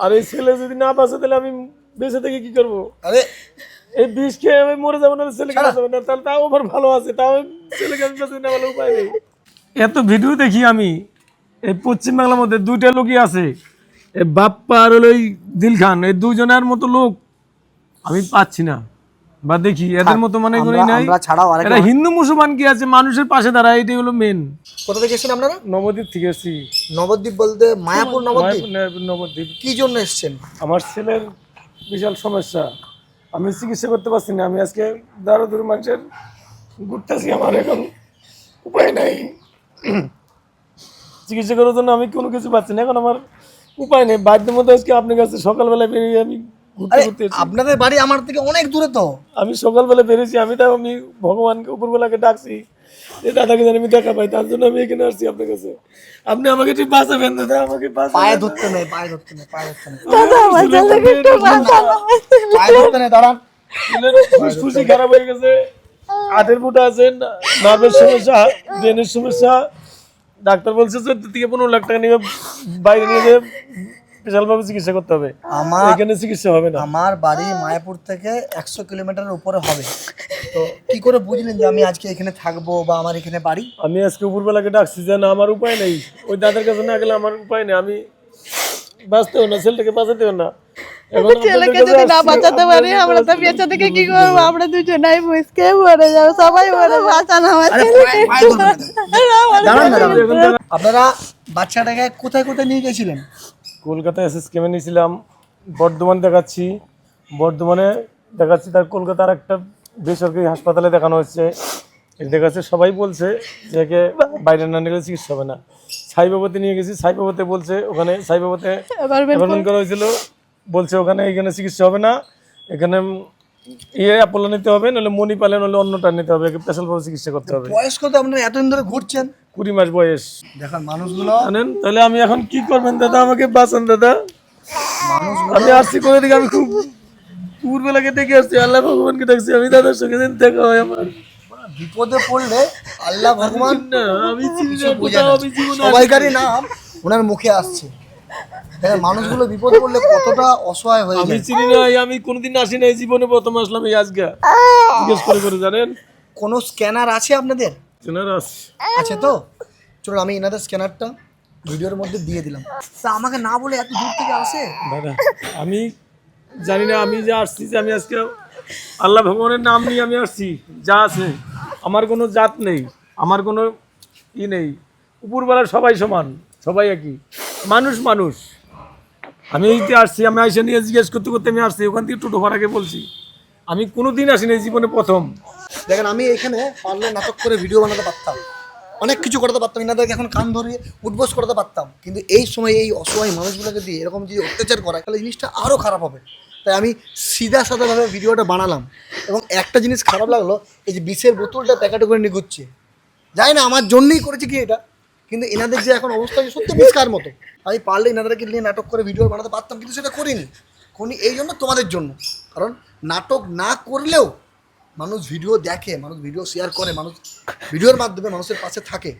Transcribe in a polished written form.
আর এই ছেলে যদি না বাঁচে তাহলে আমি বেঁচে থেকে কি করবো? আরে এই বিষ খেয়ে আমি মরে যাবো না, ছেলেকে বাঁচাবো না, তাহলে তাও আমার ভালো আছে, তাও ছেলেকে আমি বাঁচাবো না, ভালো উপায় নেই। এত ভিডিও দেখি আমি এই পশ্চিমবাংলার মধ্যে, দুইটা লোকই আছে, এই বাপ্পা আর হলো ওই দিল খান, এই দুজনের মতো লোক আমি পাচ্ছি না, বা দেখি এদের মতো মনে করি নাই। আমরা ছাড়াও আরেকটা এটা হিন্দু মুসলমান কি আছে, মানুষের পাশে দাঁড়ায়, এটাই হলো মেন। কোথা থেকে এসেছেন আপনারা? নবদ্বীপ থেকে এসেছি। নবদ্বীপ বলতে মায়াপুর নবদ্বীপ? নবদ্বীপ। কি জন্য এসেছেন? আমার ছেলের বিশাল সমস্যা, আমি চিকিৎসা করতে পারছি না। আমি আজকে দাঁড়ো দূর মানুষের ঘুরতেছি, আমার এখন উপায় নাই। চিকিৎসা করার জন্য আমি কোনো কিছু পাচ্ছি না, এখন আমার উপায় নেই। বাধ্য মতো আজকে আপনার কাছে সকালবেলা বেরিয়ে আমি ঘুরতে ঘুরতে এসেছি। আপনাদের বাড়ি আমার থেকে অনেক দূরে তো। আমি সকালবেলা বেরিয়েছি, আমি ভগবানকে উপরবেলাকে ডাকছি যে দাদাকে যেন আমি দেখা পাই, তার জন্য আমি এখানে আসছি আপনার কাছে। আপনি আমাকে ঠিক বাঁচাবেন দাদা, আমাকে পায়ে ধরতে নেই, পায়ে ধরতে নেই, পায়ে ধরতে নেই, দাদা আমার ছেলেকে একটু বাঁচানো। পায়ে ধরতে নেই, দাঁড়ান। ফুসফুসি খারাপ হয়ে গেছে, হাতের ফুটা আছে, নার্ভের সমস্যা, ব্রেনের সমস্যা। ডাক্তার বলছে 14 থেকে 15 লাখ টাকা নিয়ে বাইরে নিয়ে যেয়ে বিশালভাবে চিকিৎসা করতে হবে, এখানে চিকিৎসা হবে না। আমার বাড়ি মায়াপুর থেকে 100 কিলোমিটারের উপরে হবে। তো কি করে বুঝলেন যে আমি আজকে এখানে থাকবো বা আমার এখানে বাড়ি? আমি আজকে উপরবেলাকে ডাকছি যে না, আমার উপায় নেই, ওই দাদার কাছে না গেলে আমার উপায় নেই, আমি বাঁচতেও না, ছেলেটাকে বাঁচাতেও না। এখন ছেলেকে যদি না বাঁচাতে পারি, আমরা তো বেঁচে থেকে কি করবো? আমরা দুজনাই মুসকে মরে যাবো, সবাই মরে, বাঁচানো আমার ছেলেকে। দাঁড়ান না, দাঁড়ান। আপনারা বাচ্চাটাকে কোথায় কোথায় নিয়ে গেছিলেন? কলকাতায় এসএসকেমে নিয়েছিলাম, বর্ধমান দেখাচ্ছি, বর্ধমানে দেখাচ্ছি, তার কলকাতার একটা বেসরকারি হাসপাতালে দেখানো হচ্ছে, দেখাচ্ছে। সবাই বলছে যে একে বাইরে না নিলে চিকিৎসা হবে না। সাইবাবাতে নিয়ে গেছি, সাইবাবাতে বলছে, ওখানে সাইবাবাতে অ্যাপয়েন্টমেন্ট করা হয়েছিল, বলছে ওখানে এখানে চিকিৎসা হবে না, এখানে অ্যাপোলো নিতে হবে, নাহলে মণিপালে, নাহলে অন্যটা নিতে হবে, স্পেশালভাবে চিকিৎসা করতে হবে। বয়স কত আপনারা এতদিন ধরে ঘুরছেন? 20 মাস বয়স। দেখেন মানুষগুলো, জানেন, তাহলে আমি এখন কি করবেন দাদা, আমাকে বাঁচান দাদা। আমি আসছি কোথা থেকে, আমি খুব পূর্বেলাকে ডেকে আসছি, আল্লাহ ভগবানকে ডাকছি, আমি দাদার সঙ্গে যেন দেখা হয় আমার। বিপদে পড়লে আল্লাহ ভগবান না, আমি চিনি না, কোথাও আমি জীবনে সবাইকারই নাম ওনার মুখে আসছে। দেখেন মানুষগুলো বিপদে পড়লে কতটা অসহায় হয়ে আমি যায়। চিনি না, আমি কোনোদিন আসি না, এই জীবনে প্রথম আসলাম এই আজকে, জিজ্ঞেস করে করে। জানেন, কোনো স্ক্যানার আছে আপনাদের? চেনার আছে তো? চলুন আমি এনাদের স্ক্যানারটা ভিডিওর মধ্যে দিয়ে দিলাম। তা আমাকে না বলে এত দূর থেকে আসে? দাদা আমি জানি না, আমি যে আসছি, যে আমি আজকে আল্লাহ ভগবানের নাম নিয়ে আমি আসছি, যা আছে। আমার কোনো জাত নেই, আমার কোনো নেই, উপরবেলার সবাই সমান, সবাই একই, মানুষ মানুষ। আমি এইতে আসছি, আমি আইসা নিয়ে জিজ্ঞেস করতে করতে আমি আসছি, ওখান থেকে টোটো ভাড়াকে বলছি। আমি কোনোদিন আসিনি, এই জীবনে প্রথম। দেখেন আমি এখানে পারলে নাটক করে ভিডিও বানাতে পারতাম, অনেক কিছু করতে পারতাম, এনাদেরকে এখন কান ধরিয়ে উঠবোস করতে পারতাম, কিন্তু এই সময় এই অসহায় মানুষগুলোকে দিয়ে এরকম যদি অত্যাচার করা, তাহলে জিনিসটা আরও খারাপ হবে। তাই আমি সিধা সাধাভাবে ভিডিওটা বানালাম। এবং একটা জিনিস খারাপ লাগলো, এই যে বিষের বোতলটা প্যাকেটে করে নিয়ে ঘুরছে, জানি না আমার জন্যই করেছে কি এটা, কিন্তু এনাদের যে এখন অবস্থা সত্যি বিষ খাওয়ার মতো। আমি পারলে এনাদেরকে নিয়ে নাটক করে ভিডিও বানাতে পারতাম, কিন্তু সেটা করিনি। এই জন্য তোমাদের জন্য, কারণ নাটক না করলেও মানুষ ভিডিও দেখে, মানুষ ভিডিও শেয়ার করে, মানুষ ভিডিওর মাধ্যমে মানুষের পাশে থাকে।